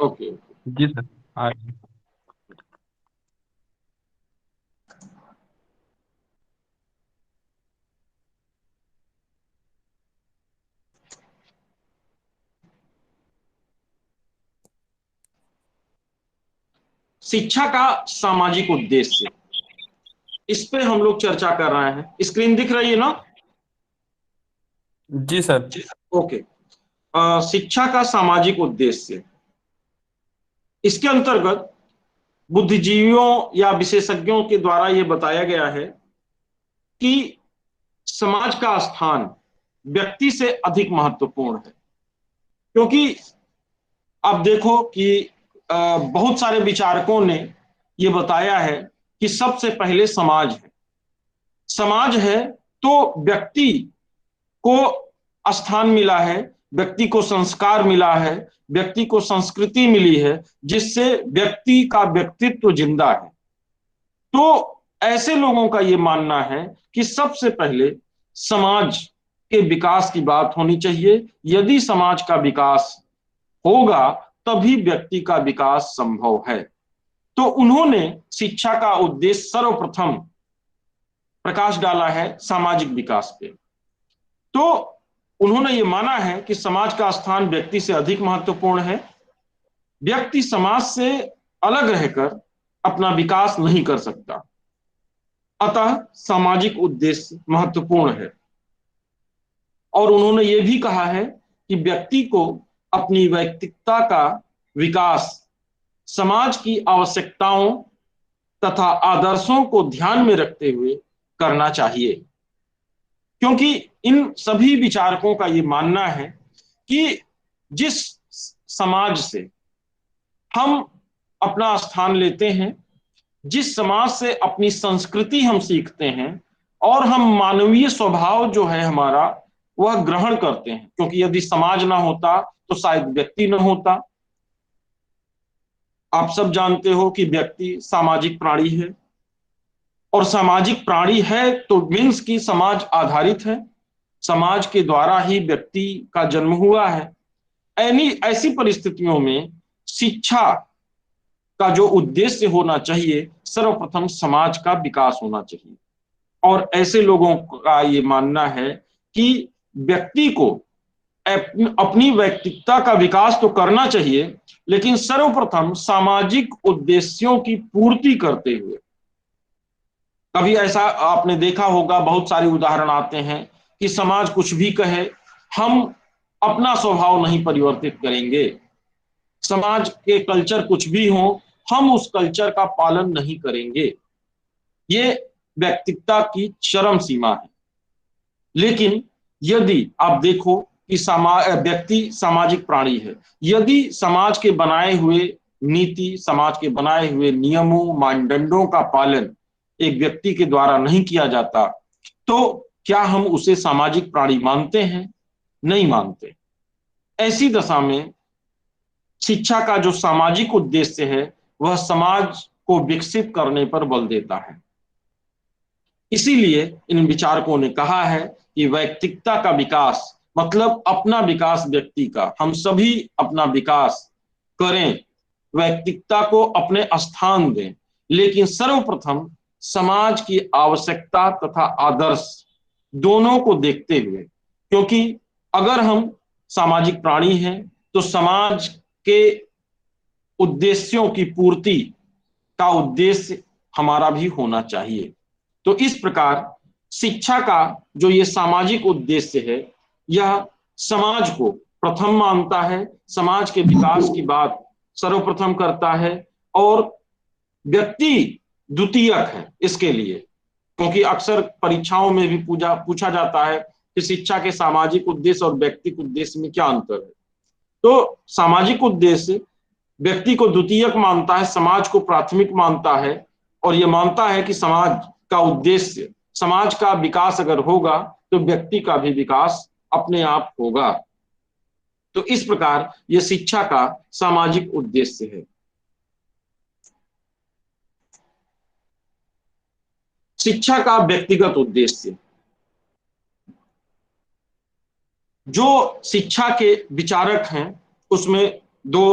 Okay. जी sir. हाँ। शिक्षा का सामाजिक उद्देश्य, इस पे हम लोग चर्चा कर रहे हैं। स्क्रीन दिख रही है ना? जी सर। ओके। शिक्षा का सामाजिक उद्देश्य, इसके अंतर्गत बुद्धिजीवियों या विशेषज्ञों के द्वारा यह बताया गया है कि समाज का स्थान व्यक्ति से अधिक महत्वपूर्ण है। क्योंकि आप देखो कि बहुत सारे विचारकों ने यह बताया है कि सबसे पहले समाज है। समाज है तो व्यक्ति को स्थान मिला है, व्यक्ति को संस्कार मिला है, व्यक्ति को संस्कृति मिली है, जिससे व्यक्ति का व्यक्तित्व जिंदा है। तो ऐसे लोगों का यह मानना है कि सबसे पहले समाज के विकास की बात होनी चाहिए। यदि समाज का विकास होगा तभी व्यक्ति का विकास संभव है। तो उन्होंने शिक्षा का उद्देश्य सर्वप्रथम प्रकाश डाला है सामाजिक विकास पे। तो उन्होंने ये माना है कि समाज का स्थान व्यक्ति से अधिक महत्वपूर्ण है। व्यक्ति समाज से अलग रहकर अपना विकास नहीं कर सकता, अतः सामाजिक उद्देश्य महत्वपूर्ण है। और उन्होंने ये भी कहा है कि व्यक्ति को अपनी व्यक्तित्वता का विकास समाज की आवश्यकताओं तथा आदर्शों को ध्यान में रखते हुए करना चाहिए। क्योंकि इन सभी विचारकों का ये मानना है कि जिस समाज से हम अपना स्थान लेते हैं, जिस समाज से अपनी संस्कृति हम सीखते हैं और हम मानवीय स्वभाव जो है हमारा वह ग्रहण करते हैं, क्योंकि यदि समाज ना होता तो शायद व्यक्ति ना होता। आप सब जानते हो कि व्यक्ति सामाजिक प्राणी है, और सामाजिक प्राणी है तो मीन्स की समाज आधारित है, समाज के द्वारा ही व्यक्ति का जन्म हुआ है। ऐसी परिस्थितियों में शिक्षा का जो उद्देश्य होना चाहिए, सर्वप्रथम समाज का विकास होना चाहिए। और ऐसे लोगों का ये मानना है कि व्यक्ति को अपनी व्यक्तित्वता का विकास तो करना चाहिए, लेकिन सर्वप्रथम सामाजिक उद्देश्यों की पूर्ति करते हुए। कभी ऐसा आपने देखा होगा, बहुत सारे उदाहरण आते हैं कि समाज कुछ भी कहे, हम अपना स्वभाव नहीं परिवर्तित करेंगे। समाज के कल्चर कुछ भी हो, हम उस कल्चर का पालन नहीं करेंगे। ये व्यक्तित्वता की चरम सीमा है। लेकिन यदि आप देखो कि व्यक्ति सामाजिक प्राणी है, यदि समाज के बनाए हुए नीति, समाज के बनाए हुए नियमों मानदंडों का पालन एक व्यक्ति के द्वारा नहीं किया जाता, तो क्या हम उसे सामाजिक प्राणी मानते हैं? नहीं मानते। ऐसी दशा में शिक्षा का जो सामाजिक उद्देश्य है वह समाज को विकसित करने पर बल देता है। इसीलिए इन विचारकों ने कहा है कि व्यक्तित्वता का विकास मतलब अपना विकास, व्यक्ति का हम सभी अपना विकास करें, व्यक्तित्वता को अपने स्थान दें, लेकिन सर्वप्रथम समाज की आवश्यकता तथा आदर्श दोनों को देखते हुए। क्योंकि अगर हम सामाजिक प्राणी हैं तो समाज के उद्देश्यों की पूर्ति का उद्देश्य हमारा भी होना चाहिए। तो इस प्रकार शिक्षा का जो ये सामाजिक उद्देश्य है, यह समाज को प्रथम मानता है, समाज के विकास की बात सर्वप्रथम करता है, और व्यक्ति द्वितीयक है इसके लिए। क्योंकि अक्सर परीक्षाओं में भी पूछा जाता है कि शिक्षा के सामाजिक उद्देश्य और व्यक्तिक उद्देश्य में क्या अंतर है। तो सामाजिक उद्देश्य व्यक्ति को द्वितीयक मानता है, समाज को प्राथमिक मानता है, और यह मानता है कि समाज का उद्देश्य, समाज का विकास अगर होगा तो व्यक्ति का भी विकास अपने आप होगा। तो इस प्रकार यह शिक्षा का सामाजिक उद्देश्य है। शिक्षा का व्यक्तिगत उद्देश्य, जो शिक्षा के विचारक हैं उसमें दो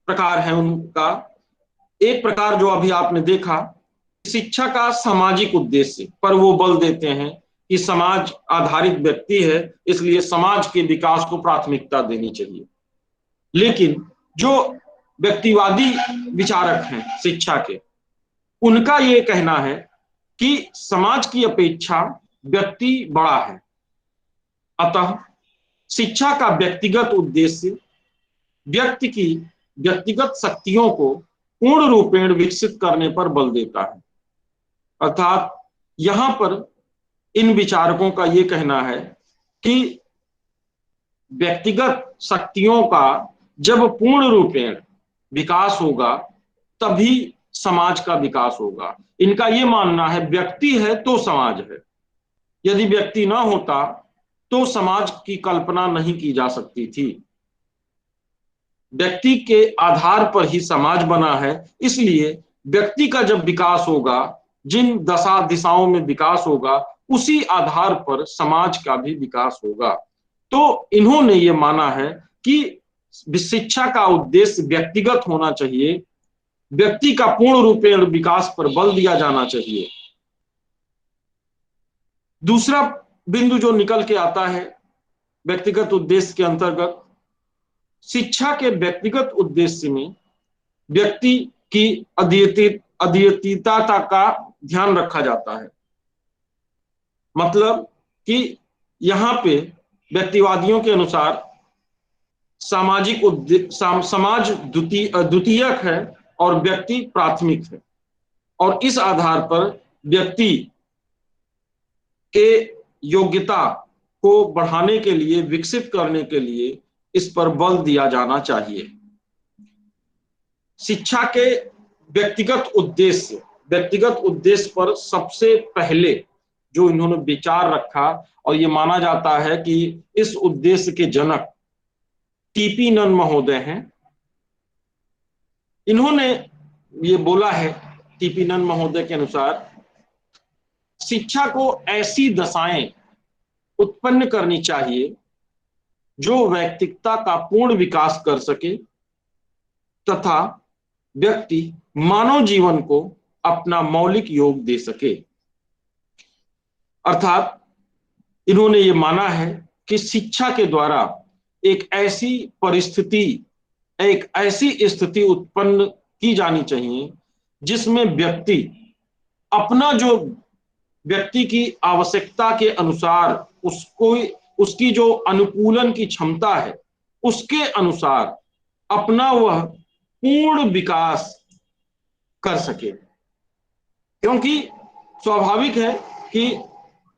प्रकार है उनका। एक प्रकार जो अभी आपने देखा, शिक्षा का सामाजिक उद्देश्य पर वो बल देते हैं कि समाज आधारित व्यक्ति है, इसलिए समाज के विकास को प्राथमिकता देनी चाहिए। लेकिन जो व्यक्तिवादी विचारक हैं शिक्षा के, उनका ये कहना है कि समाज की अपेक्षा व्यक्ति बड़ा है, अतः शिक्षा का व्यक्तिगत उद्देश्य व्यक्ति की व्यक्तिगत शक्तियों को पूर्ण रूपेण विकसित करने पर बल देता है। अर्थात यहां पर इन विचारकों का यह कहना है कि व्यक्तिगत शक्तियों का जब पूर्ण रूपेण विकास होगा तभी समाज का विकास होगा। इनका यह मानना है व्यक्ति है तो समाज है, यदि व्यक्ति ना होता तो समाज की कल्पना नहीं की जा सकती थी। व्यक्ति के आधार पर ही समाज बना है, इसलिए व्यक्ति का जब विकास होगा, जिन दशा दिशाओं में विकास होगा, उसी आधार पर समाज का भी विकास होगा। तो इन्होंने ये माना है कि शिक्षा का उद्देश्य व्यक्तिगत होना चाहिए, व्यक्ति का पूर्ण रूपेण विकास पर बल दिया जाना चाहिए। दूसरा बिंदु जो निकल के आता है व्यक्तिगत उद्देश्य के अंतर्गत, शिक्षा के व्यक्तिगत उद्देश्य में व्यक्ति की अद्वितीयता का ध्यान रखा जाता है। मतलब कि यहां पे व्यक्तिवादियों के अनुसार समाज द्वितीयक है और व्यक्ति प्राथमिक है, और इस आधार पर व्यक्ति के योग्यता को बढ़ाने के लिए, विकसित करने के लिए इस पर बल दिया जाना चाहिए। शिक्षा के व्यक्तिगत उद्देश्य पर सबसे पहले जो इन्होंने विचार रखा, और ये माना जाता है कि इस उद्देश्य के जनक टीपी नन महोदय हैं। इन्होंने ये बोला है, टीपी नन महोदय के अनुसार शिक्षा को ऐसी दशाएं उत्पन्न करनी चाहिए जो व्यक्तित्व का पूर्ण विकास कर सके तथा व्यक्ति मानव जीवन को अपना मौलिक योग दे सके। अर्थात इन्होंने ये माना है कि शिक्षा के द्वारा एक ऐसी स्थिति उत्पन्न की जानी चाहिए जिसमें व्यक्ति अपना जो व्यक्ति की आवश्यकता के अनुसार उसकी जो अनुकूलन की क्षमता है, उसके अनुसार अपना वह पूर्ण विकास कर सके। क्योंकि स्वाभाविक है कि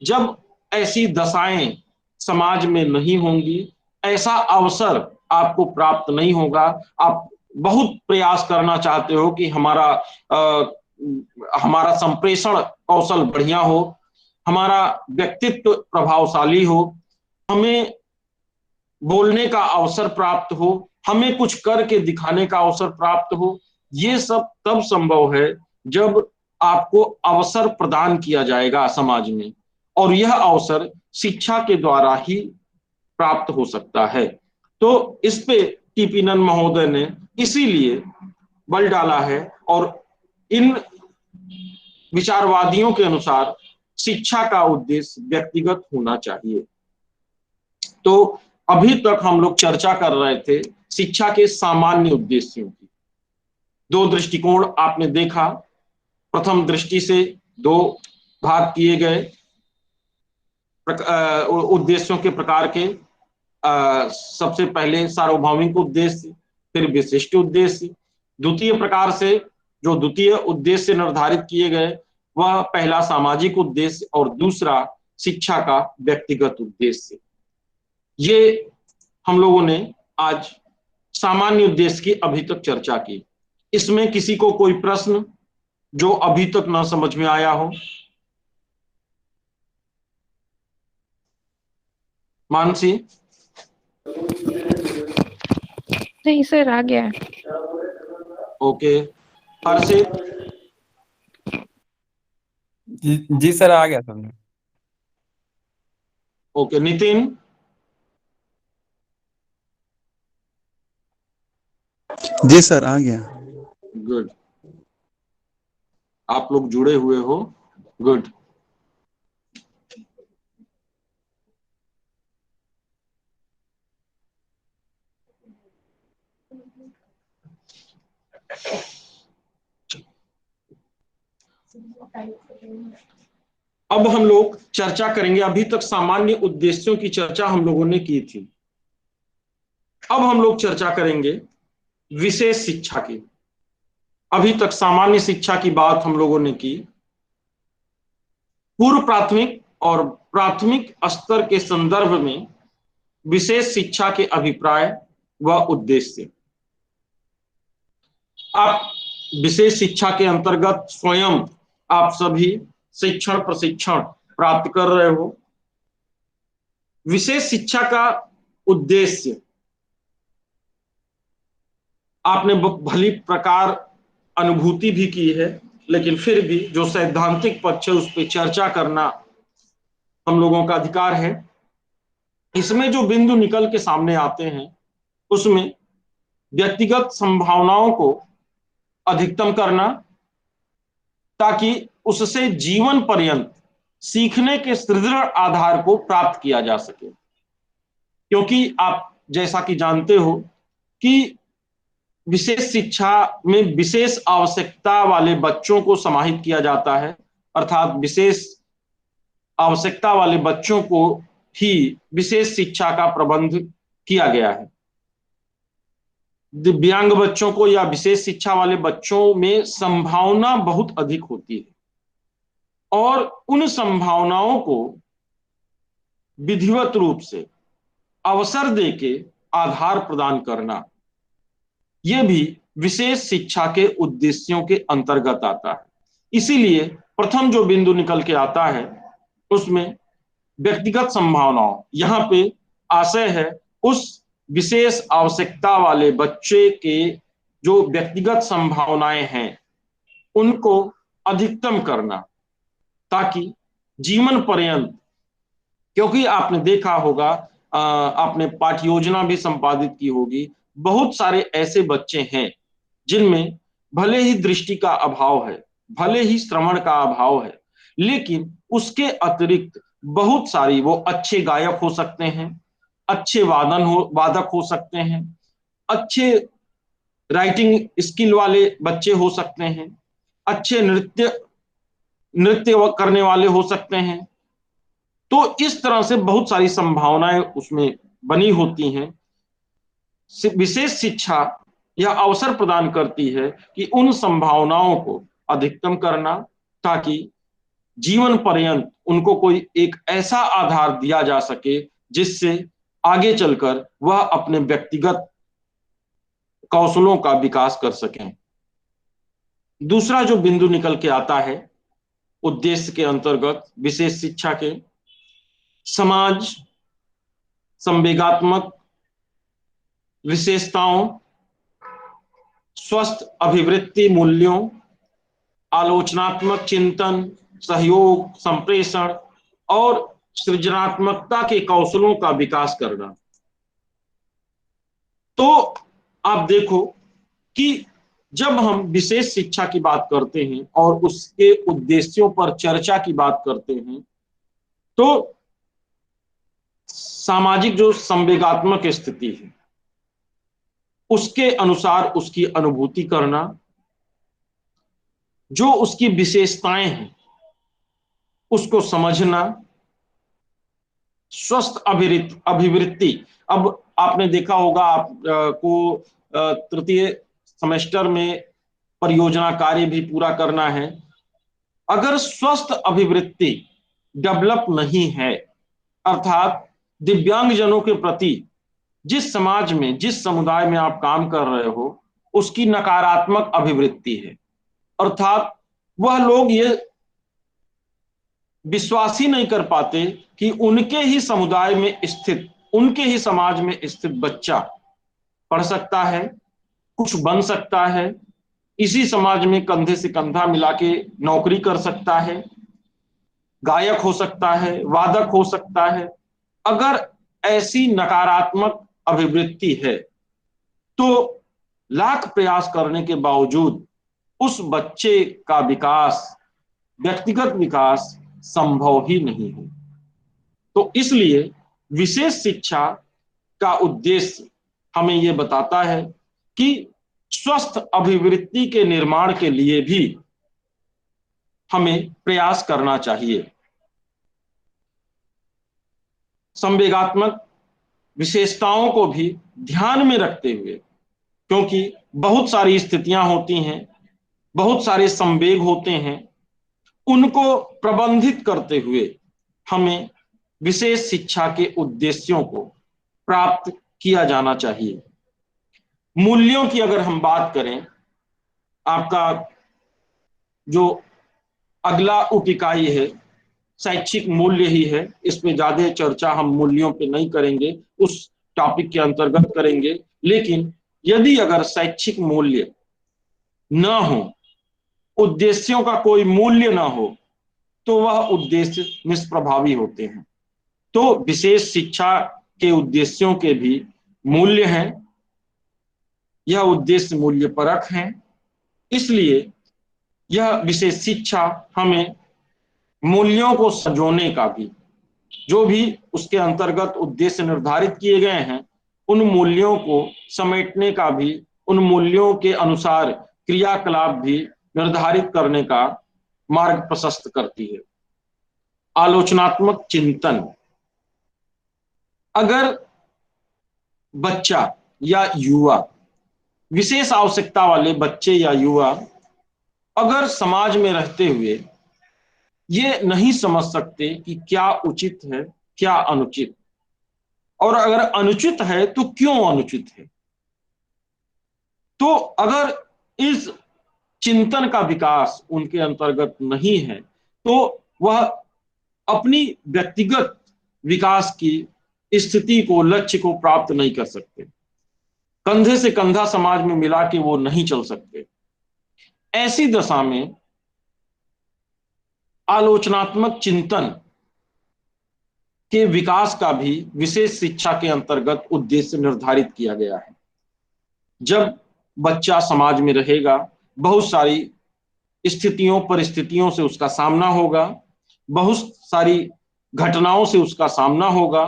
जब ऐसी दशाएं समाज में नहीं होंगी, ऐसा अवसर आपको प्राप्त नहीं होगा, आप बहुत प्रयास करना चाहते हो कि हमारा संप्रेषण कौशल बढ़िया हो, हमारा व्यक्तित्व प्रभावशाली हो, हमें बोलने का अवसर प्राप्त हो, हमें कुछ करके दिखाने का अवसर प्राप्त हो। ये सब तब संभव है जब आपको अवसर प्रदान किया जाएगा समाज में, और यह अवसर शिक्षा के द्वारा ही प्राप्त हो सकता है। तो इस पे टीपी नन महोदय ने इसीलिए बल डाला है, और इन विचारवादियों के अनुसार शिक्षा का उद्देश्य व्यक्तिगत होना चाहिए। तो अभी तक हम लोग चर्चा कर रहे थे शिक्षा के सामान्य उद्देश्यों की। दो दृष्टिकोण आपने देखा, प्रथम दृष्टि से दो भाग किए गए उद्देश्यों के प्रकार के। सबसे पहले सार्वभौमिक उद्देश्य, फिर विशिष्ट उद्देश्य। द्वितीय प्रकार से जो द्वितीय उद्देश्य निर्धारित किए गए, वह पहला सामाजिक उद्देश्य और दूसरा शिक्षा का व्यक्तिगत उद्देश्य। ये हम लोगों ने आज सामान्य उद्देश्य की अभी तक चर्चा की। इसमें किसी को कोई प्रश्न जो अभी तक ना समझ में आया हो? मानसी? नहीं सर, आ गया। ओके। हर्षित? जी सर, आ गया समझ। ओके। नितिन? जी सर आ गया। गुड, आप लोग जुड़े हुए हो, गुड। अब हम लोग चर्चा करेंगे, अभी तक सामान्य उद्देश्यों की चर्चा हम लोगों ने की थी। अब हम लोग चर्चा करेंगे विशेष शिक्षा की। अभी तक सामान्य शिक्षा की बात हम लोगों ने की, पूर्व प्राथमिक और प्राथमिक स्तर के संदर्भ में विशेष शिक्षा के अभिप्राय व उद्देश्य। आप विशेष शिक्षा के अंतर्गत स्वयं आप सभी शिक्षण प्रशिक्षण प्राप्त कर रहे हो। विशेष शिक्षा का उद्देश्य आपने भली प्रकार अनुभूति भी की है, लेकिन फिर भी जो सैद्धांतिक पक्ष है उस पर चर्चा करना हम लोगों का अधिकार है। इसमें जो बिंदु निकल के सामने आते हैं उसमें व्यक्तिगत संभावनाओं को अधिकतम करना, ताकि उससे जीवन पर्यंत सीखने के सुदृढ़ आधार को प्राप्त किया जा सके। क्योंकि आप जैसा कि जानते हो कि विशेष शिक्षा में विशेष आवश्यकता वाले बच्चों को समाहित किया जाता है, अर्थात विशेष आवश्यकता वाले बच्चों को ही विशेष शिक्षा का प्रबंध किया गया है। दिव्यांग बच्चों को या विशेष शिक्षा वाले बच्चों में संभावना बहुत अधिक होती है, और उन संभावनाओं को विधिवत रूप से अवसर देके आधार प्रदान करना, यह भी विशेष शिक्षा के उद्देश्यों के अंतर्गत आता है। इसीलिए प्रथम जो बिंदु निकल के आता है उसमें व्यक्तिगत संभावनाओं, यहां पे आशय है उस विशेष आवश्यकता वाले बच्चे के जो व्यक्तिगत संभावनाएं हैं उनको अधिकतम करना, ताकि जीवन पर्यंत, क्योंकि आपने देखा होगा, आपने पाठ्य योजना भी संपादित की होगी, बहुत सारे ऐसे बच्चे हैं जिनमें भले ही दृष्टि का अभाव है, भले ही श्रवण का अभाव है, लेकिन उसके अतिरिक्त बहुत सारी, वो अच्छे गायक हो सकते हैं, अच्छे वादक हो सकते हैं, अच्छे राइटिंग स्किल वाले बच्चे हो सकते हैं, अच्छे नृत्य करने वाले हो सकते हैं। तो इस तरह से बहुत सारी संभावनाएं उसमें बनी होती हैं। विशेष शिक्षा यह अवसर प्रदान करती है कि उन संभावनाओं को अधिकतम करना, ताकि जीवन पर्यंत उनको कोई एक ऐसा आधार दिया जा सके जिससे आगे चलकर वह अपने व्यक्तिगत कौशलों का विकास कर सकें। दूसरा जो बिंदु निकल के आता है उद्देश्य के अंतर्गत विशेष शिक्षा के, समाज संवेगात्मक विशेषताओं, स्वस्थ अभिवृत्ति मूल्यों, आलोचनात्मक चिंतन, सहयोग, संप्रेषण और सृजनात्मकता के कौशलों का विकास करना। तो आप देखो कि जब हम विशेष शिक्षा की बात करते हैं और उसके उद्देश्यों पर चर्चा की बात करते हैं, तो सामाजिक जो संवेगात्मक स्थिति है उसके अनुसार उसकी अनुभूति करना, जो उसकी विशेषताएं हैं उसको समझना, स्वस्थ अभिवृत्ति। अब आपने देखा होगा, आप को तृतीय सेमेस्टर में परियोजना कार्य भी पूरा करना है। अगर स्वस्थ अभिवृत्ति डेवलप नहीं है, अर्थात दिव्यांगजनों के प्रति जिस समाज में, जिस समुदाय में आप काम कर रहे हो उसकी नकारात्मक अभिवृत्ति है, अर्थात वह लोग ये विश्वास ही नहीं कर पाते कि उनके ही समुदाय में स्थित, उनके ही समाज में स्थित बच्चा पढ़ सकता है, कुछ बन सकता है, इसी समाज में कंधे से कंधा मिला के नौकरी कर सकता है, गायक हो सकता है, वादक हो सकता है। अगर ऐसी नकारात्मक अभिवृत्ति है तो लाख प्रयास करने के बावजूद उस बच्चे का विकास, व्यक्तिगत विकास संभव ही नहीं है। तो इसलिए विशेष शिक्षा का उद्देश्य हमें यह बताता है कि स्वस्थ अभिवृत्ति के निर्माण के लिए भी हमें प्रयास करना चाहिए। संवेगात्मक विशेषताओं को भी ध्यान में रखते हुए, क्योंकि बहुत सारी स्थितियां होती हैं, बहुत सारे संवेग होते हैं, उनको प्रबंधित करते हुए हमें विशेष शिक्षा के उद्देश्यों को प्राप्त किया जाना चाहिए। मूल्यों की अगर हम बात करें, आपका जो अगला उप इकाई है शैक्षिक मूल्य ही है, इसमें ज्यादा चर्चा हम मूल्यों पे नहीं करेंगे, उस टॉपिक के अंतर्गत करेंगे। लेकिन यदि अगर शैक्षिक मूल्य ना हो, उद्देश्यों का कोई मूल्य ना हो, तो वह उद्देश्य निष्प्रभावी होते हैं। तो विशेष शिक्षा के उद्देश्यों के भी मूल्य हैं, यह उद्देश्य मूल्य परक हैं। इसलिए यह विशेष शिक्षा हमें मूल्यों को संजोने का भी, जो भी उसके अंतर्गत उद्देश्य निर्धारित किए गए हैं, उन मूल्यों को समेटने का भी, उन मूल्यों के अनुसार क्रियाकलाप भी निर्धारित करने का मार्ग प्रशस्त करती है। आलोचनात्मक चिंतन। अगर बच्चा या युवा, विशेष आवश्यकता वाले बच्चे या युवा अगर समाज में रहते हुए ये नहीं समझ सकते कि क्या उचित है क्या अनुचित, और अगर अनुचित है तो क्यों अनुचित है, तो अगर इस चिंतन का विकास उनके अंतर्गत नहीं है, तो वह अपनी व्यक्तिगत विकास की स्थिति को, लक्ष्य को प्राप्त नहीं कर सकते। कंधे से कंधा समाज में मिला के वो नहीं चल सकते। ऐसी दशा में आलोचनात्मक चिंतन के विकास का भी विशेष शिक्षा के अंतर्गत उद्देश्य निर्धारित किया गया है। जब बच्चा समाज में रहेगा, बहुत सारी स्थितियों परिस्थितियों से उसका सामना होगा, बहुत सारी घटनाओं से उसका सामना होगा,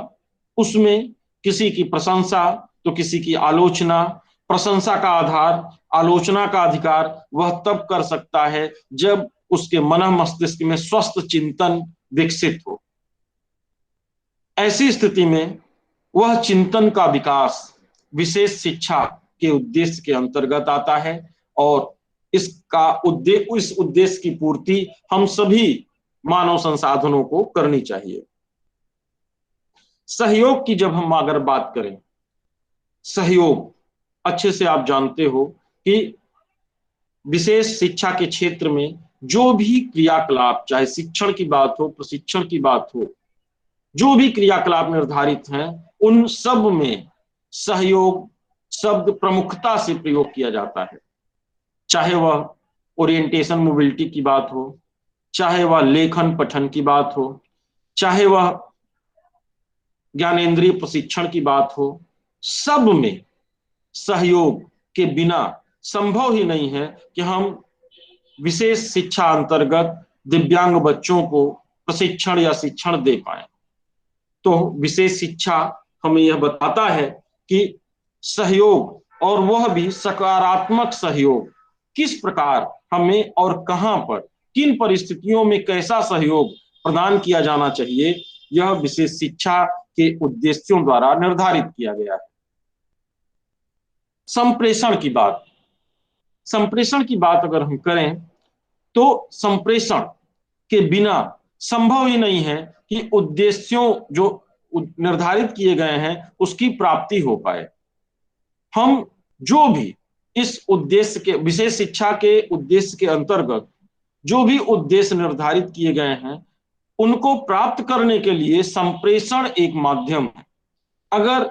उसमें किसी की प्रशंसा तो किसी की आलोचना, प्रशंसा का आधार, आलोचना का अधिकार वह तब कर सकता है जब उसके मन मस्तिष्क में स्वस्थ चिंतन विकसित हो। ऐसी स्थिति में वह चिंतन का विकास विशेष शिक्षा के उद्देश्य के अंतर्गत आता है, और इसका उद्देश्य, इस उद्देश्य की पूर्ति हम सभी मानव संसाधनों को करनी चाहिए। सहयोग की जब हम अगर बात करें, सहयोग अच्छे से आप जानते हो कि विशेष शिक्षा के क्षेत्र में जो भी क्रियाकलाप, चाहे शिक्षण की बात हो, प्रशिक्षण की बात हो, जो भी क्रियाकलाप निर्धारित हैं, उन सब में सहयोग शब्द प्रमुखता से प्रयोग किया जाता है। चाहे वह ओरिएंटेशन मोबिलिटी की बात हो, चाहे वह लेखन पठन की बात हो, चाहे वह ज्ञानेंद्रिय प्रशिक्षण की बात हो, सब में सहयोग के बिना संभव ही नहीं है कि हम विशेष शिक्षा अंतर्गत दिव्यांग बच्चों को प्रशिक्षण या शिक्षण दे पाए। तो विशेष शिक्षा हमें यह बताता है कि सहयोग, और वह भी सकारात्मक सहयोग, किस प्रकार हमें और कहां पर, किन परिस्थितियों में कैसा सहयोग प्रदान किया जाना चाहिए, यह विशेष शिक्षा के उद्देश्यों द्वारा निर्धारित किया गया है। संप्रेषण की बात, संप्रेषण की बात अगर हम करें, तो संप्रेषण के बिना संभव ही नहीं है कि उद्देश्यों जो निर्धारित किए गए हैं उसकी प्राप्ति हो पाए। हम जो भी इस उद्देश्य के, विशेष शिक्षा के उद्देश्य के अंतर्गत जो भी उद्देश्य निर्धारित किए गए हैं, उनको प्राप्त करने के लिए संप्रेषण एक माध्यम है। अगर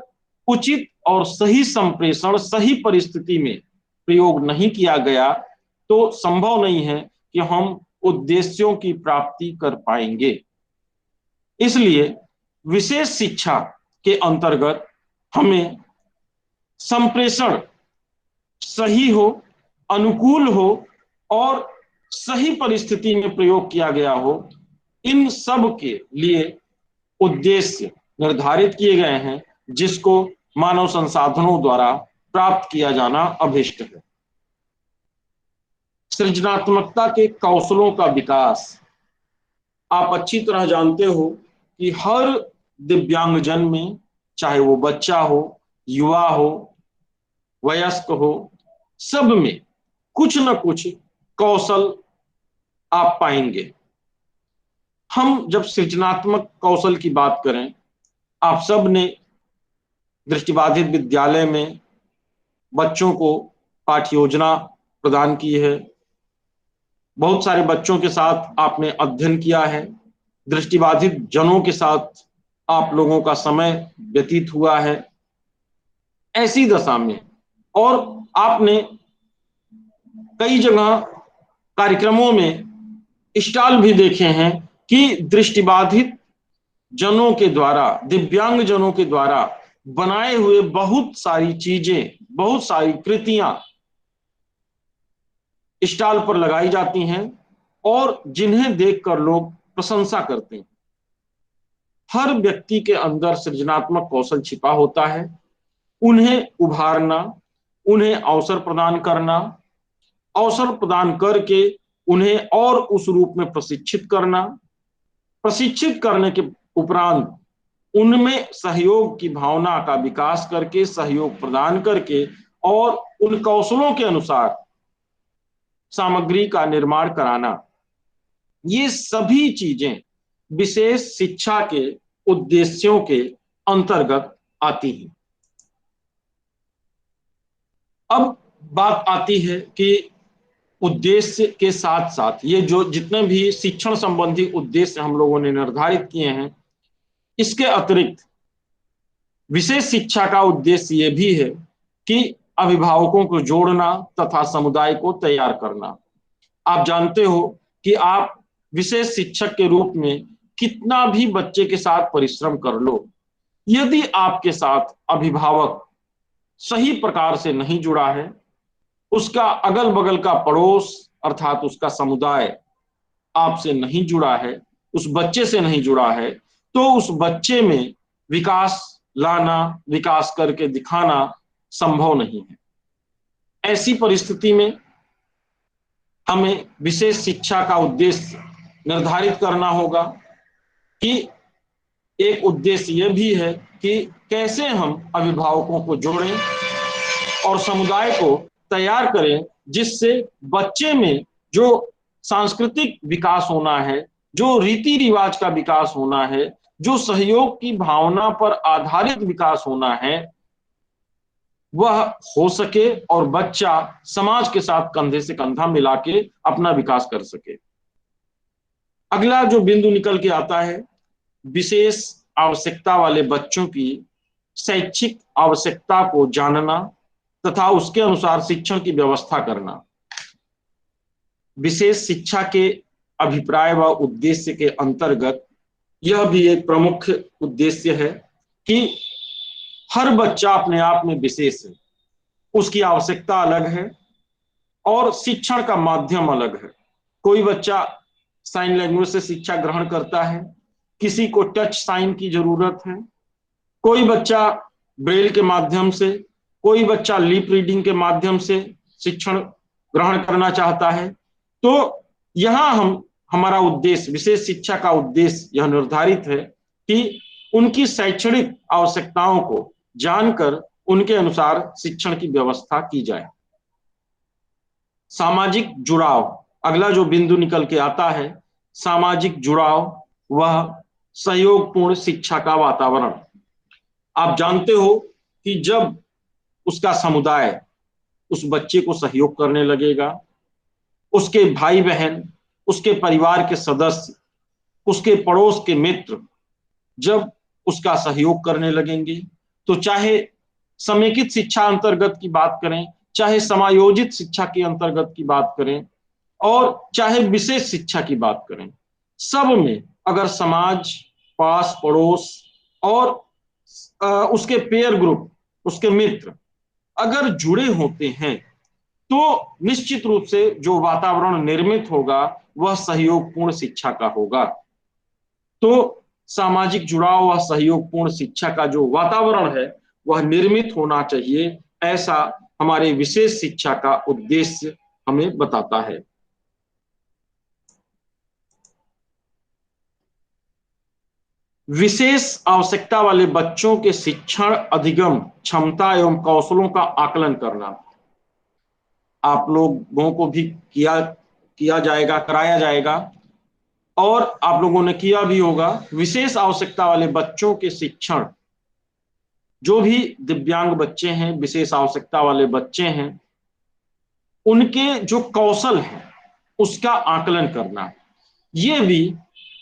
उचित और सही संप्रेषण सही परिस्थिति में प्रयोग नहीं किया गया, तो संभव नहीं है कि हम उद्देश्यों की प्राप्ति कर पाएंगे। इसलिए विशेष शिक्षा के अंतर्गत हमें संप्रेषण सही हो, अनुकूल हो और सही परिस्थिति में प्रयोग किया गया हो, इन सब के लिए उद्देश्य निर्धारित किए गए हैं जिसको मानव संसाधनों द्वारा प्राप्त किया जाना अभिष्ट है। सृजनात्मकता के कौशलों का विकास, आप अच्छी तरह जानते हो कि हर दिव्यांगजन में, चाहे वो बच्चा हो, युवा हो, वयस्क हो, सब में कुछ न कुछ कौशल आप पाएंगे। हम जब सृजनात्मक कौशल की बात करें, आप सब ने दृष्टिबाधित विद्यालय में बच्चों को पाठ्य योजना प्रदान की है, बहुत सारे बच्चों के साथ आपने अध्ययन किया है, दृष्टिबाधित जनों के साथ आप लोगों का समय व्यतीत हुआ है। ऐसी दशा में और आपने कई जगह कार्यक्रमों में स्टॉल भी देखे हैं कि दृष्टिबाधित जनों के द्वारा, दिव्यांग जनों के द्वारा बनाए हुए बहुत सारी चीजें, बहुत सारी कृतियां स्टॉल पर लगाई जाती हैं और जिन्हें देखकर लोग प्रशंसा करते हैं। हर व्यक्ति के अंदर सृजनात्मक कौशल छिपा होता है, उन्हें उभारना, उन्हें अवसर प्रदान करना, अवसर प्रदान करके उन्हें और उस रूप में प्रशिक्षित करना, प्रशिक्षित करने के उपरांत उनमें सहयोग की भावना का विकास करके, सहयोग प्रदान करके और उन कौशलों के अनुसार सामग्री का निर्माण कराना, ये सभी चीजें विशेष शिक्षा के उद्देश्यों के अंतर्गत आती हैं। अब बात आती है कि उद्देश्य के साथ साथ ये जो जितने भी शिक्षण संबंधी उद्देश्य हम लोगों ने निर्धारित किए हैं, इसके अतिरिक्त विशेष शिक्षा का उद्देश्य ये भी है कि अभिभावकों को जोड़ना तथा समुदाय को तैयार करना। आप जानते हो कि आप विशेष शिक्षक के रूप में कितना भी बच्चे के साथ परिश्रम कर लो, यदि आपके साथ अभिभावक सही प्रकार से नहीं जुड़ा है, उसका अगल बगल का पड़ोस अर्थात उसका समुदाय आपसे नहीं जुड़ा है, उस बच्चे से नहीं जुड़ा है, तो उस बच्चे में विकास लाना, विकास करके दिखाना संभव नहीं है। ऐसी परिस्थिति में हमें विशेष शिक्षा का उद्देश्य निर्धारित करना होगा कि एक उद्देश्य यह भी है कि कैसे हम अभिभावकों को जोड़ें और समुदाय को तैयार करें, जिससे बच्चे में जो सांस्कृतिक विकास होना है, जो रीति रिवाज का विकास होना है, जो सहयोग की भावना पर आधारित विकास होना है, वह हो सके और बच्चा समाज के साथ कंधे से कंधा मिला के अपना विकास कर सके। अगला जो बिंदु निकल के आता है, विशेष आवश्यकता वाले बच्चों की शैक्षिक आवश्यकता को जानना तथा उसके अनुसार शिक्षण की व्यवस्था करना। विशेष शिक्षा के अभिप्राय व उद्देश्य के अंतर्गत यह भी एक प्रमुख उद्देश्य है कि हर बच्चा अपने आप में विशेष है, उसकी आवश्यकता अलग है और शिक्षण का माध्यम अलग है। कोई बच्चा साइन लैंग्वेज से शिक्षा ग्रहण करता है, किसी को टच साइन की जरूरत है, कोई बच्चा ब्रेल के माध्यम से, कोई बच्चा लिप रीडिंग के माध्यम से शिक्षण ग्रहण करना चाहता है। तो यहां हमारा उद्देश्य, विशेष शिक्षा का उद्देश्य यह निर्धारित है कि उनकी शैक्षणिक आवश्यकताओं को जानकर उनके अनुसार शिक्षण की व्यवस्था की जाए। सामाजिक जुड़ाव, अगला जो बिंदु निकल के आता है, सामाजिक जुड़ाव वह सहयोगपूर्ण शिक्षा का वातावरण। आप जानते हो कि जब उसका समुदाय उस बच्चे को सहयोग करने लगेगा, उसके भाई बहन, उसके परिवार के सदस्य, उसके पड़ोस के मित्र जब उसका सहयोग करने लगेंगे, तो चाहे समेकित शिक्षा अंतर्गत की बात करें, चाहे समायोजित शिक्षा के अंतर्गत की बात करें और चाहे विशेष शिक्षा की बात करें, सब में अगर समाज, पास पड़ोस और उसके पेयर ग्रुप, उसके मित्र अगर जुड़े होते हैं, तो निश्चित रूप से जो वातावरण निर्मित होगा वह सहयोगपूर्ण शिक्षा का होगा। तो सामाजिक जुड़ाव व सहयोगपूर्ण शिक्षा का जो वातावरण है वह निर्मित होना चाहिए, ऐसा हमारे विशेष शिक्षा का उद्देश्य हमें बताता है। विशेष आवश्यकता वाले बच्चों के शिक्षण, अधिगम, क्षमता एवं कौशलों का आकलन करना। आप लोगों को भी किया जाएगा, कराया जाएगा, और आप लोगों ने किया भी होगा। विशेष आवश्यकता वाले बच्चों के शिक्षण, जो भी दिव्यांग बच्चे हैं, विशेष आवश्यकता वाले बच्चे हैं, उनके जो कौशल है उसका आकलन करना, ये भी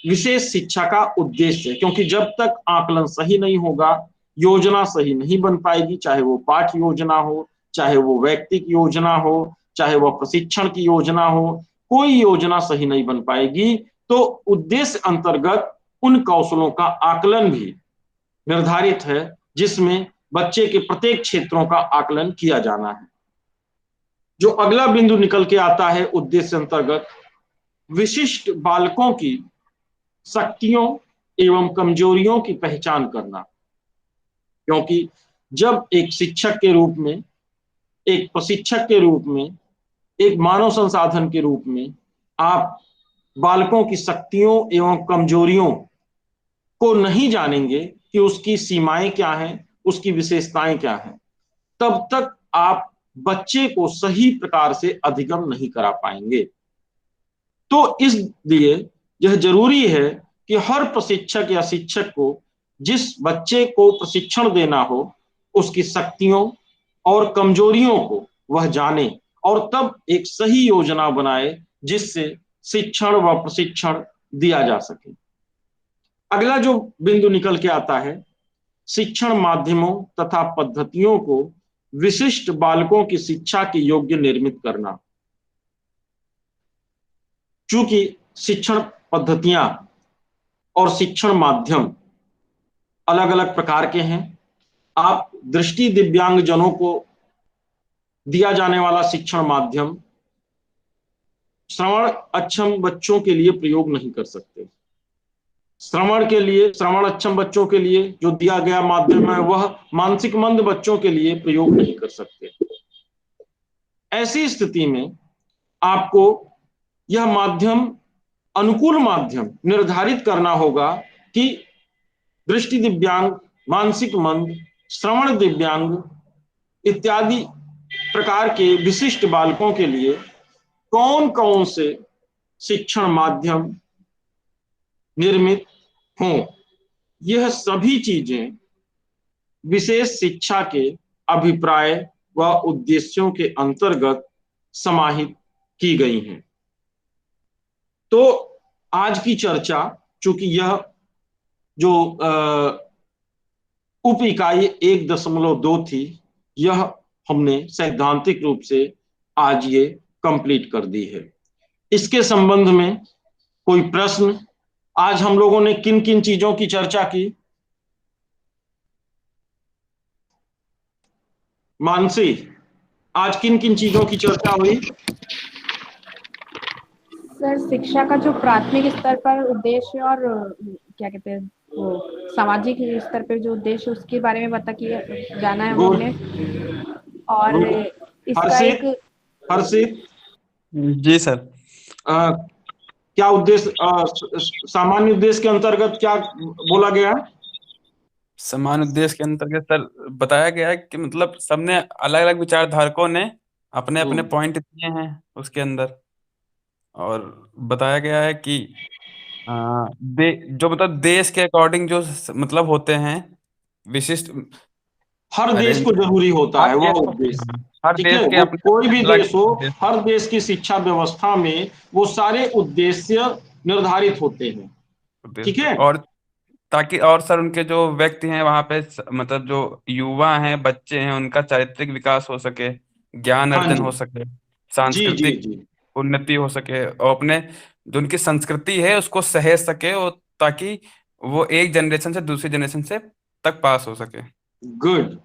विशेष शिक्षा का उद्देश्य है। क्योंकि जब तक आकलन सही नहीं होगा, योजना सही नहीं बन पाएगी, चाहे वो पाठ्य योजना हो, चाहे वो व्यक्तिक योजना हो, चाहे वो प्रशिक्षण की योजना हो, कोई योजना सही नहीं बन पाएगी। तो उद्देश्य अंतर्गत उन कौशलों का आकलन भी निर्धारित है, जिसमें बच्चे के प्रत्येक क्षेत्रों का आकलन किया जाना है। जो अगला बिंदु निकल के आता है उद्देश्य अंतर्गत, विशिष्ट बालकों की शक्तियों एवं कमजोरियों की पहचान करना। क्योंकि जब एक शिक्षक के रूप में, एक प्रशिक्षक के रूप में, एक मानव संसाधन के रूप में आप बालकों की शक्तियों एवं कमजोरियों को नहीं जानेंगे कि उसकी सीमाएं क्या हैं, उसकी विशेषताएं क्या हैं, तब तक आप बच्चे को सही प्रकार से अधिगम नहीं करा पाएंगे। तो इसलिए यह जरूरी है कि हर प्रशिक्षक या शिक्षक को जिस बच्चे को प्रशिक्षण देना हो उसकी शक्तियों और कमजोरियों को वह जाने और तब एक सही योजना बनाए जिससे शिक्षण व प्रशिक्षण दिया जा सके। अगला जो बिंदु निकल के आता है, शिक्षण माध्यमों तथा पद्धतियों को विशिष्ट बालकों की शिक्षा के योग्य निर्मित करना। चूंकि शिक्षण पद्धतियां और शिक्षण माध्यम अलग अलग प्रकार के हैं, आप दृष्टि दिव्यांग जनों को दिया जाने वाला शिक्षण माध्यम श्रवण अक्षम बच्चों के लिए प्रयोग नहीं कर सकते। श्रवण अक्षम बच्चों के लिए जो दिया गया माध्यम है वह मानसिक मंद बच्चों के लिए प्रयोग नहीं कर सकते। ऐसी स्थिति में आपको यह माध्यम, अनुकूल माध्यम निर्धारित करना होगा कि दृष्टि दिव्यांग, मानसिक मंद, श्रवण दिव्यांग इत्यादि प्रकार के विशिष्ट बालकों के लिए कौन कौन से शिक्षण माध्यम निर्मित हों। यह सभी चीजें विशेष शिक्षा के अभिप्राय व उद्देश्यों के अंतर्गत समाहित की गई हैं। तो आज की चर्चा, चूंकि यह जो उप इकाई 1.2 थी, यह हमने सैद्धांतिक रूप से आज ये कंप्लीट कर दी है। इसके संबंध में कोई प्रश्न? आज हम लोगों ने किन किन चीजों की चर्चा की? मानसी, आज किन किन चीजों की चर्चा हुई? सर, शिक्षा का जो प्राथमिक स्तर पर उद्देश्य और क्या कहते हैं वो सामाजिक स्तर पर जो उद्देश्य उसके बारे में जाना है हमने। और इसका एक हर्षित जी सर, क्या उद्देश्य, सामान्य उद्देश्य के अंतर्गत क्या बोला गया? समान उद्देश्य के अंतर्गत सर बताया गया है कि मतलब सबने अलग अलग विचारधारकों ने अपने अपने पॉइंट दिए हैं उसके अंदर, और बताया गया है कि जो मतलब देश के अकॉर्डिंग जो मतलब होते हैं विशिष्ट, हर देश को जरूरी होता है वह उद्देश्य। हर ठीक देश है, के वो अपने कोई भी अलग देश हो, हर देश की शिक्षा व्यवस्था में वो सारे उद्देश्य निर्धारित होते हैं। ठीक है, और ताकि और सर उनके जो व्यक्ति हैं वहां पे मतलब जो युवा हैं, बच्चे हैं, उनका चारित्रिक विकास हो सके, ज्ञान हाँ अर्जन जी, हो सके, जी जी सांस्कृतिक जी, उन्नति हो सके, और अपने जो उनकी संस्कृति है उसको सहेज सके, और ताकि वो एक जनरेशन से दूसरी जनरेशन से तक पास हो सके। गुड।